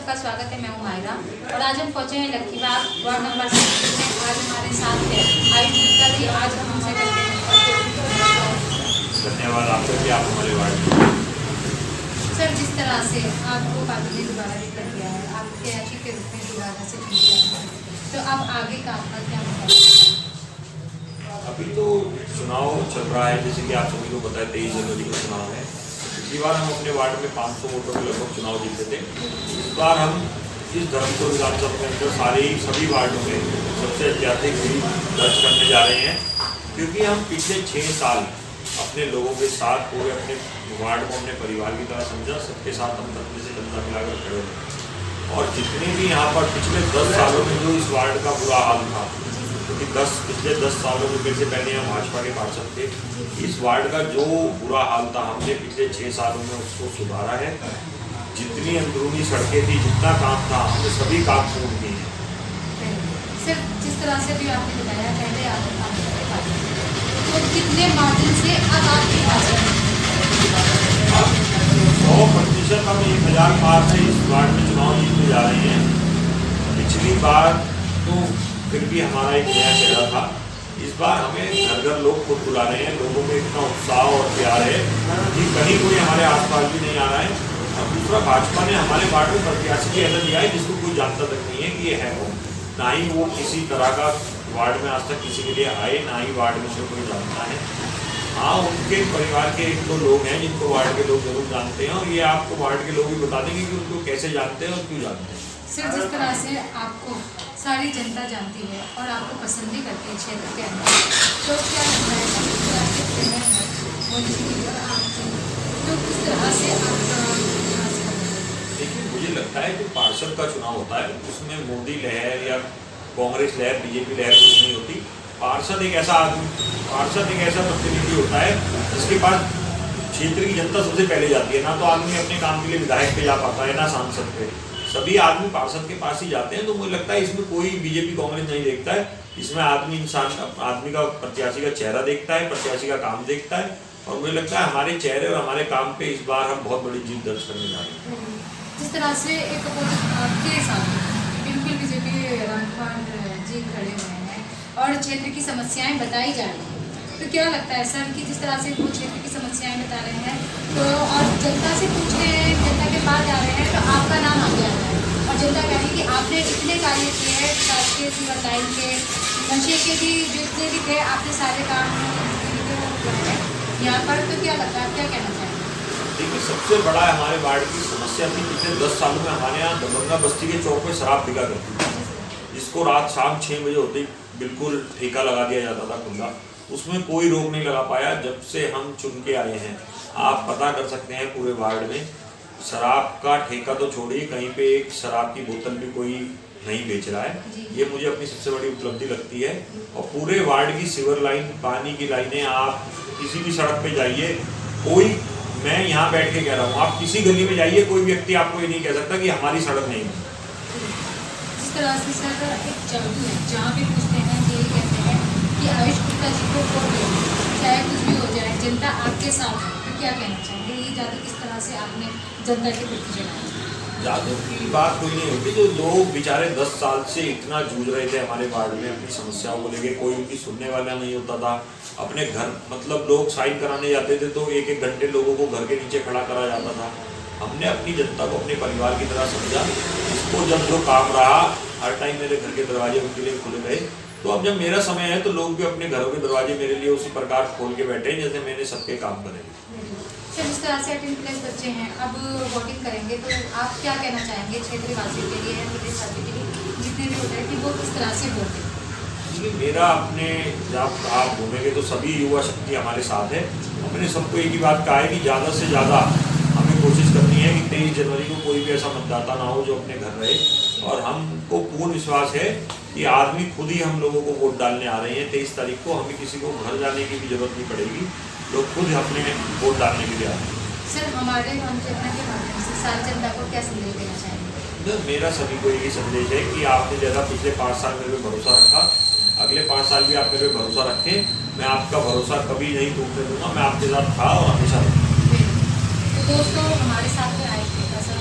सबका स्वागत है। मैं हूँ मायरा और आज हम पहुँचे हैं लक्कीबाग वार्ड नंबर 7 में। आज हमारे साथ है आयुष गुप्ता जी। आज हम उनसे करते हैं। धन्यवाद आपको कि आप हमारे वार्ड में। सर, जिस तरह से आपको पार्टी ने दोबारा टिकट दिया है, आपके ऐसी के रूप में दोबारा से चुन दिया है, तो अब आगे का आपका क्या मतलब? अभी तो चुनाव चल रहा है, जैसे कि आप सभी को पता है 23 जनवरी का चुनाव है। पिछली बार हम अपने वार्ड में 500 वोटों के लगभग चुनाव जीते थे। इस बार हम इस धर्मपुर विधानसभा के अंदर सभी वार्डों में सबसे अत्याधिक जीत दर्ज करने जा रहे हैं, क्योंकि हम पिछले 6 साल अपने लोगों के साथ पूरे अपने वार्ड को अपने परिवार की तरह समझा। सबके साथ हम कंधे से कंधा मिलाकर खड़े हुए और जितने भी यहाँ पर पिछले 10 सालों में जो इस वार्ड का बुरा हाल था, क्योंकि पिछले 10 सालों में मेरे से पहले हम भाजपा के पार्षद थे, इस वार्ड का जो बुरा हाल था हमने पिछले 6 सालों में उसको सुधारा है। जितनी अंदरूनी सड़कें थी, जितना काम था, हमने सभी काम पूर्ण किए हैं। सिर्फ जिस तरह से भी आपने बताया, पहले आप तो कितने मार्जिन से अब आपके पास 100% हम 1000 पार से इस वार्ड में चुनाव जीतने जा रहे हैं। पिछली बार तो फिर भी हमारा एक नया चेहरा था। इस बार हमें घर घर लोग खुद बुला रहे हैं। लोगों में इतना उत्साह और प्यार है कि कहीं कोई हमारे आसपास भी नहीं आ रहा है। और दूसरा, भाजपा ने हमारे वार्ड में प्रत्याशी की ऐसा दिया है जिसको कोई जानता तक नहीं है कि ये है वो। ना ही वो किसी तरह का वार्ड में आज तक किसी के लिए आए, ना ही वार्ड में से कोई जानता है। हाँ, उनके परिवार के 1-2 लोग हैं जिनको वार्ड के लोग जरूर जानते हैं, और ये आपको वार्ड के लोग भी बता देंगे कि उनको कैसे जानते हैं और क्यों जानते हैं। सर, जिस तरह से आपको सारी जनता जानती है और आपको पसंद भी करती है क्षेत्र के अंदर, तो क्या तो किस तरह से देखिए, मुझे लगता है जो पार्षद का चुनाव होता है उसमें मोदी लहर या कांग्रेस लहर, बीजेपी लहर कुछ नहीं होती। पार्षद एक ऐसा प्रतिनिधि होता है जिसके पास क्षेत्र की जनता सबसे पहले जाती है। ना तो आदमी अपने काम के लिए विधायक पे जा पाता है, ना सांसद पे। सभी आदमी पार्षद के पास ही जाते हैं। तो मुझे लगता है इसमें कोई बीजेपी कांग्रेस नहीं देखता है। इसमें आदमी का प्रत्याशी का चेहरा देखता है, प्रत्याशी का काम देखता है। और मुझे लगता है हमारे चेहरे और हमारे काम पे इस बार हम बहुत बड़ी जीत दर्ज करने जा रहे हैं। जिस तरह से एक आपके साथ बिल्कुल बीजेपी रामकुमार जी खड़े हुए हैं और क्षेत्र की समस्याएं बताई जा रही हैं, तो क्या लगता है सर कि जिस तरह से वो क्षेत्र की समस्याएं बता रहे हैं तो और जनता से पूछ रहे हैं, जनता के पास जा रहे हैं, तो आपका नाम आगे आता है और जनता कह रही है कि आपने इतने कार्य किए हैं, शासकीय सीवर लाइन के, नशे के भी जितने भी थे, आपने सारे काम यहाँ पर। तो क्या लगता है, आप क्या कहना चाहेंगे? देखिए, सबसे बड़ा हमारे वार्ड की समस्या थी पिछले 10 सालों में हमारे यहाँ दबंगा बस्ती के चौक में शराब बिका करती थी, जिसको रात शाम 6 बजे होते ही बिल्कुल ठेका लगा दिया जाता था खुला। उसमें कोई रोक नहीं लगा पाया। जब से हम चुन के आए हैं, आप पता कर सकते हैं पूरे वार्ड में शराब का ठेका तो छोड़िए, कहीं पे एक शराब की बोतल भी कोई नहीं बेच रहा है। ये मुझे अपनी सबसे बड़ी उपलब्धि लगती है। और पूरे वार्ड की सीवर लाइन, पानी की लाइनें, आप किसी भी सड़क पे जाइए, कोई, मैं यहाँ बैठ के कह रहा हूँ, आप किसी गली में जाइए, कोई व्यक्ति आपको ये नहीं कह सकता कि हमारी सड़क नहीं है। जिस तरह से सर एक जादू है, जहाँ भी पूछते हैं यही कहते हैं कि आयुष गुप्ता जी को वोट दें, चाहे कुछ भी हो जाए, जनता आपके साथ है। तो क्या कहना चाहेंगे, ये जादू किस तरह से आपने जनता के प्रति जनाया? जादू की बात कोई नहीं होती। जो लोग बेचारे 10 साल से इतना जूझ रहे थे हमारे वार्ड में अपनी समस्याओं को लेके, कोई उनकी सुनने वाला नहीं होता था। अपने घर, मतलब लोग साइन कराने जाते थे तो 1-1 घंटे लोगों को घर के नीचे खड़ा करा जाता था। हमने अपनी जनता को अपने परिवार की तरह समझा। इसको जब जो काम रहा, हर टाइम मेरे घर के दरवाजे उनके लिए खुले रहे। तो अब जब मेरा समय है तो लोग भी अपने घरों के दरवाजे मेरे लिए उसी प्रकार खोल के बैठे हैं जैसे मैंने सबके काम करे। सर, जिस तरह से 18+ बच्चे हैं, अब वोटिंग करेंगे, तो आप क्या कहना चाहेंगे क्षेत्रवासियों के लिए या प्रदेशवासियों के लिए, जितने भी होते हैं, कि वो किस तरह से वोट दें? मेरा अपने, जब आप घूमेंगे तो सभी युवा शक्ति हमारे साथ है। हमने सबको एक ही बात कहा है कि ज़्यादा से ज़्यादा हमें कोशिश करनी है कि 23 जनवरी को कोई भी ऐसा मतदाता ना हो जो अपने घर रहे। और हमको पूर्ण विश्वास है कि आदमी खुद ही हम लोगों को वोट डालने आ रहे हैं। 23 तारीख को हमें किसी को घर जाने की भी जरूरत नहीं पड़ेगी, लोग खुद अपने वोट डालने के लिए आ रहे हैं। सर, हमारे हम चेतना के माध्यम से सारी जनता को क्या संदेश देना चाहेंगे? मेरा सभी को यही संदेश है कि आपने जैसा पिछले 5 साल मेरे पे भरोसा रखा, अगले 5 साल भी आप मेरे पे भरोसा रखें। मैं आपका भरोसा कभी नहीं टूटने दूंगा। मैं आपके साथ था और हमेशा रहूँगा। तो दोस्तों, हमारे साथ में Ayush Gupta sir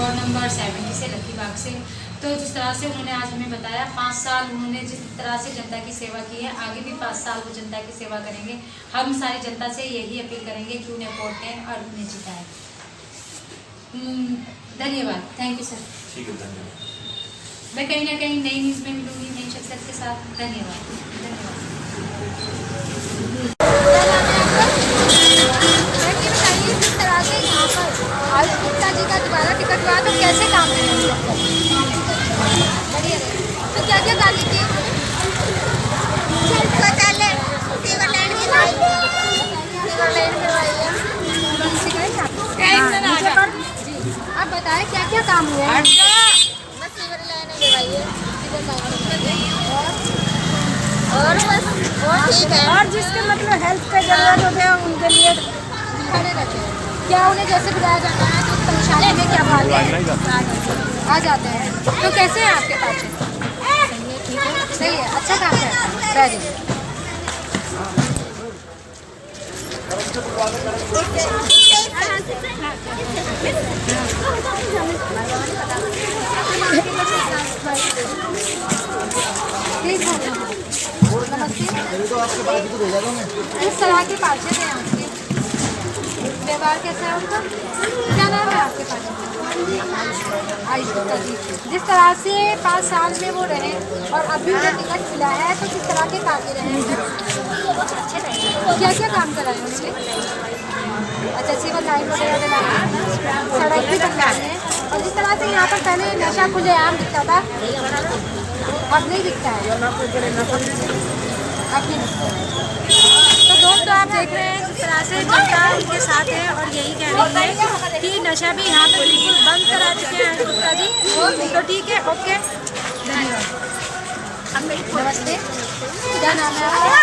ward number 70 से, लक्की बाग से। तो जिस तरह से उन्होंने आज हमें बताया 5 साल उन्होंने जिस तरह से जनता की सेवा की है, आगे भी 5 साल वो जनता की सेवा करेंगे। हम सारी जनता से यही अपील करेंगे कि उन्हें वोट दें और उन्हें जिताएं। धन्यवाद, थैंक यू सर। ठीक है, धन्यवाद। मैं कहीं ना कहीं नई न्यूज़ में मिलूंगी नई शख्सियत के साथ। धन्यवाद, धन्यवाद। जिस तरह से यहाँ पर आयुष गुप्ता जी का दोबारा टिकट हुआ तो कैसे काम करेंगे? बढ़िया रहे। तो क्या क्या काम की? शौचालय, सीवर लाइन करवाई है। जी, आप बताएं क्या क्या काम हुए हैं? बस सीवर लाइन करवाई है, सीवर लाइन और बस और ठीक है। और जिसके मतलब हेल्प का जरूरत होते हैं उनके लिए खड़े रहते हैं। क्या उन्हें जैसे बुलाया जाता है तो परेशानी में क्या बात है? आ जाते हैं। तो कैसे है आपके पास? ठीक है, सही है, अच्छा काम है। Very good. ठीक है, नमस्ते। किस तरह के पार्षद हैं आपके? व्यवहार कैसा है उनका? क्या नाम है आपके पास? आयुष गुप्ता जी। जिस तरह से 5 साल में वो रहे और अभी उन्हें टिकट मिला है तो किस तरह के कार्य रहे हैं? अच्छे रहे। क्या क्या काम कराए उनसे? अच्छा, सीवर लाइन वगैरह बनाए, सड़क भी बनवाई है। और जिस तरह से यहाँ पर पहले नशा खुलेआम दिखता था, अब नहीं दिखता है। अब नहीं दिखता है। तो दोस्तों आप देख रहे हैं जिस तरह से जनता इनके साथ है और यही कह रही है कि नशा भी यहाँ पे बिल्कुल बंद करा चुके हैं गुप्ता जी। तो ठीक है, ओके, धन्यवाद। नमस्ते, क्या नाम है आपका?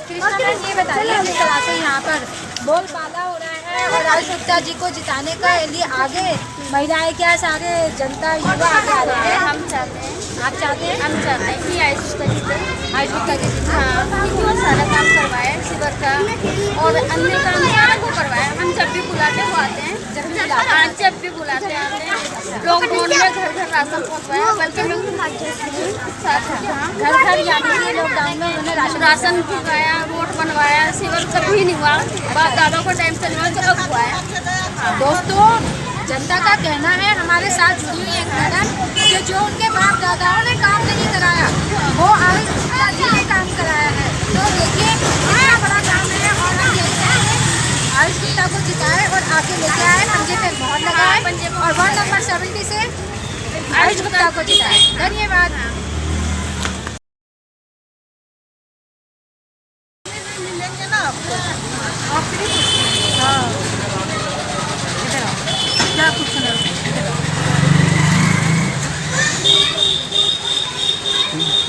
कृष्णा मैम, ये बताइए जिस तरह से यहाँ पर बोलबाला हो रहा है और आयुष गुप्ता जी को जिताने के लिए आगे महिलाएं क्या सारे जनता युवा आगे आ रहे हैं? हम चाहते हैं, आप चाहते हैं? हम चाहते हैं कि आयुष गुप्ता जी को, आयुष गुप्ता जी हाँ, क्योंकि वो सारा काम करवाए शिविर का और अन्य काम सारा वो करवाए। हम जब भी बुलाते वो आते हैं, जब भी बुलाते हैं। हाँ, जब भी बुलाते आते हैं। लॉकडाउन में घर घर राशन पहुँचवाया, बल्कि लोग घर घर यानी कि लॉकडाउन में उन्होंने राशन भिजवाया, रोड बनवाया, शिविर कभी नहीं हुआ। बाप दादा को टाइम से नहीं हुआ तो अब हुआ है। दोस्तों जनता का कहना है, हमारे साथ जुड़ी हुई एक मैडम कि जो उनके बाप दादाओं ने काम नहीं कराया वो आयुष गुप्ता जी ने काम कराया है। तो देखिए कितना बड़ा काम है और हम यही कहेंगे आयुष गुप्ता को जिताए और आगे लेके आए, पंजे पे मोहर लगाए और वार्ड नंबर 70 से आयुष गुप्ता को जिताए। धन्यवाद। हाँ, इधर आओ। क्या पूछना?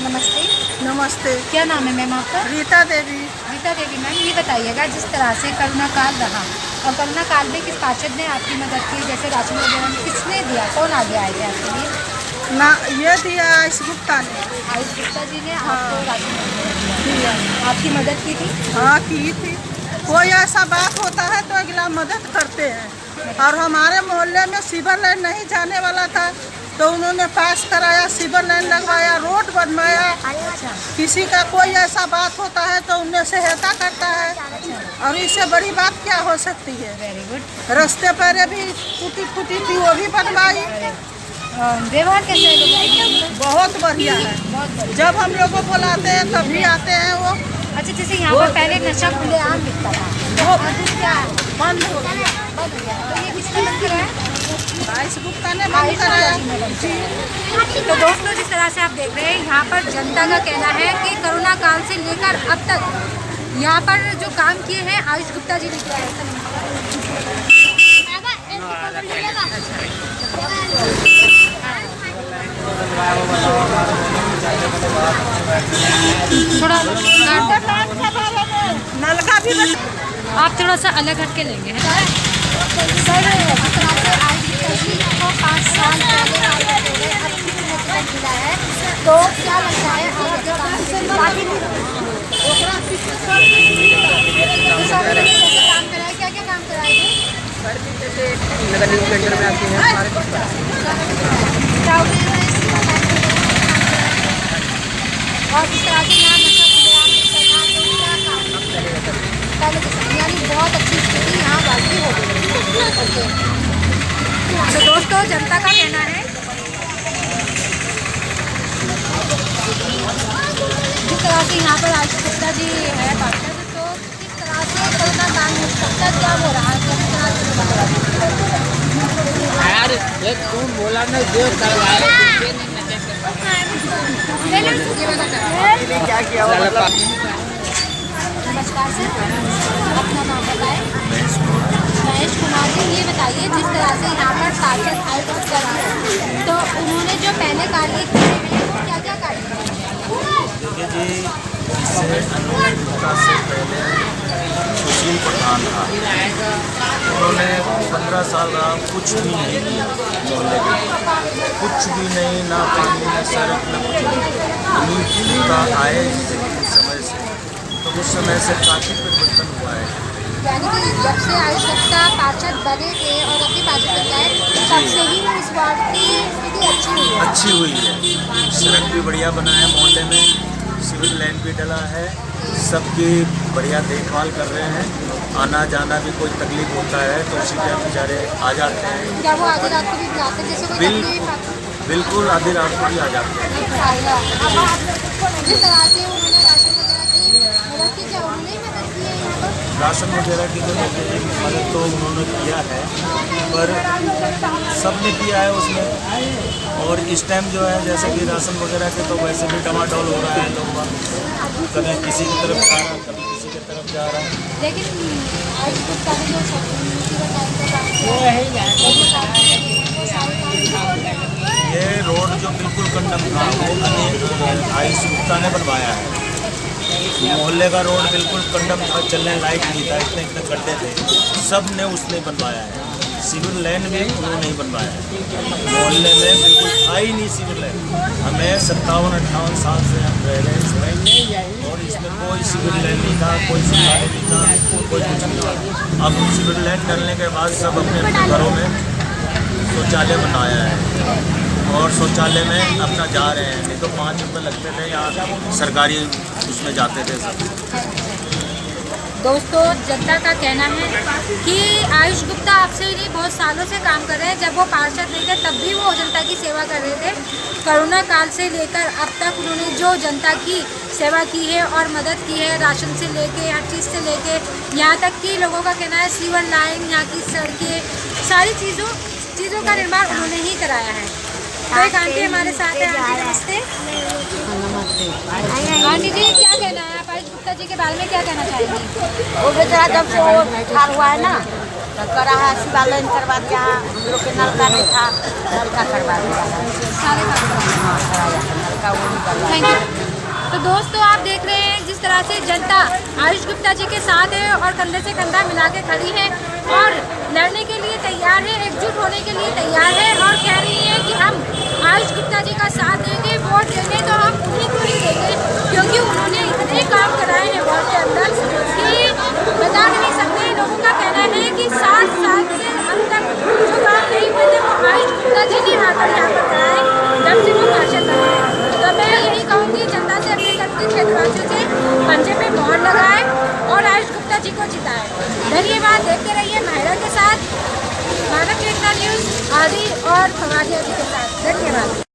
नमस्ते। नमस्ते। क्या नाम है मैम आपका? रीता देवी। रीता देवी मैम, ये बताइएगा जिस तरह से कोरोना काल रहा और कोरोना काल में किस पार्षद ने आपकी मदद की? जैसे राशन वगैरह में किसने दिया, कौन आगे आए थे आपके लिए? ना ये दिया आयुष गुप्ता ने। आयुष गुप्ता जी ने आपको राशन वगैरह दिया, आपकी मदद की थी? हाँ, की थी। कोई ऐसा बात होता है तो अगला मदद करते हैं। और हमारे मोहल्ले में सीवर लाइन नहीं जाने वाला था तो उन्होंने पास कराया, सीवर लाइन लगवाया, रोड बनवाया। किसी का कोई ऐसा बात होता है तो उन्हें सहायता करता है। और इससे बड़ी बात क्या हो सकती है? Very good. रास्ते पर भी टूटी फूटी थी, वो भी बनवाई। व्यवहार कैसे है लोगों के? बहुत बढ़िया है। बहुत बढ़िया। जब हम लोग को बुलाते हैं तभी आते हैं वो। अच्छा, जैसे यहाँ पर पहले नशा खुलेआम दिखता था, वो अभी क्या है? बंद हो गया। बंद हो गया। तो ये किसने बंद कराया? आयुष गुप्ता ने बंद कराया। तो दोस्तों जिस तरह से आप देख रहे हैं यहाँ पर जनता का कहना है कि कोरोना काल से लेकर अब तक यहाँ पर जो काम किए हैं आयुष गुप्ता जी ने किया है। थोड़ा नलका भी आप थोड़ा सा अलग हट के लेंगे, है ना? सर, आयुष गुप्ता जी को 5 साल पहले मिला है, तो क्या लगता है आगे काम कराए? क्या क्या काम कराए? न्यू टेंडर में आती हैं सारे कुछ कराते हैं। और जिस तरह से यहाँ पहले के समय यानी बहुत अच्छी स्थिति यहाँ वाकई हो गई। तो दोस्तों जनता का कहना है जिस तरह से यहाँ पर आयुष गुप्ता जी है पार्षद, तो किस तरह से कोरोना काल में सबका क्या हो रहा है, किस तरह से यार एक तुम बोला नहीं जो करवाए क्या किया हुआ मतलब। नमस्कार सर, अपना नाम बताएं। महेश कुमार जी, ये बताइए जिस तरह से यहाँ पर पार्षद आयुष गुप्ता जी हैं, तो उन्होंने जो पहले कार्य किए हैं वो क्या क्या कार्य किए हैं? देखिए जी, इससे अनुराग गुप्ता से पहले सुशील प्रधान था, उन्होंने 15 साल रहा, कुछ भी नहीं किया मोहल्ले में, कुछ भी नहीं, ना पानी ना सड़क ना कुछ। अनिल का आए समय से तो उस समय से काफ़ी परिवर्तन हुआ है। यानी कि जब से आयुष गुप्ता पार्षद बने थे और अपनी पार्षद बन गए तब से ही इस वार्ड की स्थिति अच्छी हुई है। सड़क भी बढ़िया बना है, मोहल्ले में सिविल लाइन भी डला है, सबकी बढ़िया देखभाल कर रहे हैं। आना जाना भी कोई तकलीफ होता है तो उसी टाइम बेचारे आ जाते हैं। क्या वो आधी रात को भी बुलाते हैं जैसे कोई तकलीफ? बिल्कुल आधी रात को भी आ जाते हैं। जिस तरह से उन्होंने राशन वगैरह की मदद की, क्या उन्होंने ही मदद की है यहाँ पर? राशन वगैरह की तो मदद तो उन्होंने किया है, पर सब ने किया है उसमें। और इस टाइम जो है जैसे कि राशन वगैरह के तो वैसे भी डमाडोल हो रहा है, लोग कभी किसी की तरफ जा रहा है, कभी किसी की तरफ जा रहा है। लेकिन आयुष गुप्ता ने जो टाइम पे काम किया ये रोड जो बिल्कुल कंडम था वो आयुष गुप्ता ने बनवाया है। मोहल्ले का रोड बिल्कुल कंडम था, चलने लायक नहीं था, इतने इतने गड्ढे थे, सब ने उसने बनवाया है। सिविल लाइन भी उन्होंने ही बनवाया है। मोहल्ले में बिल्कुल था ही नहीं सिविल लाइन। हमें 57-58 साल से हम रह रहे हैं और इसमें कोई सिविल लाइन नहीं था, कोई सुधार नहीं था, कोई कुछ नहीं था। अब सिविल लाइन डलने के बाद सब अपने अपने घरों में शौचालय बनाया है और शौचालय में अपना जा रहे हैं। नहीं तो 5 रुपये लगते थे, यहाँ सरकारी उसमें जाते थे सब। दोस्तों जनता का कहना है कि आयुष गुप्ता आपसे ही नहीं बहुत सालों से काम कर रहे हैं। जब वो पार्षद नहीं थे तब भी वो जनता की सेवा कर रहे थे। कोरोना काल से लेकर अब तक उन्होंने जो जनता की सेवा की है और मदद की है, राशन से लेके हर चीज़ से लेके यहाँ तक कि लोगों का कहना है सीवर लाइन, यहाँ की सड़कें, सारी चीज़ों का निर्माण उन्होंने ही कराया है। तो एक आंटी हमारे साथ है। आंटी नमस्ते। आंटी जी क्या कहना है, आप आयुष गुप्ता जी के बारे में क्या कहना चाहेंगी? वो बेचारा जब से वो ठार हुआ है ना तो करा है, शिवा लाइन करवा दिया, हम लोग के नलका नहीं था, नलका करवा दिया है। सारे हाँ कराया है नलका, वो नहीं करवा। Thank you. तो दोस्तों आप देख रहे हैं जिस तरह से जनता आयुष गुप्ता जी के साथ है और कंधे से कंधा मिला के खड़ी है और लड़ने के लिए तैयार है, एकजुट होने के लिए तैयार है और कह रही है कि हम आयुष गुप्ता जी का साथ देंगे, वोट देंगे तो हम उन्हीं को ही देंगे, क्योंकि उन्होंने इतने काम कराए हैं वार्ड के अंदर कि बता नहीं सकते। लोगों का कहना है कि 7 साल से अब तक जो काम नहीं हुए थे वो आयुष गुप्ता जी ने आकर यहाँ पर कराए जब से वो पार्षद बने। तो मैं यही कहूँगी जनता से, अपने शक्ति क्षेत्रवासियों से पंजे पे मोहर लगाए और आयुष गुप्ता जी को जिताए। धन्यवाद। देखते रहिए महिला के साथ, मानव चेतना न्यूज़ आदि और खवारिया जी के साथ। धन्यवाद।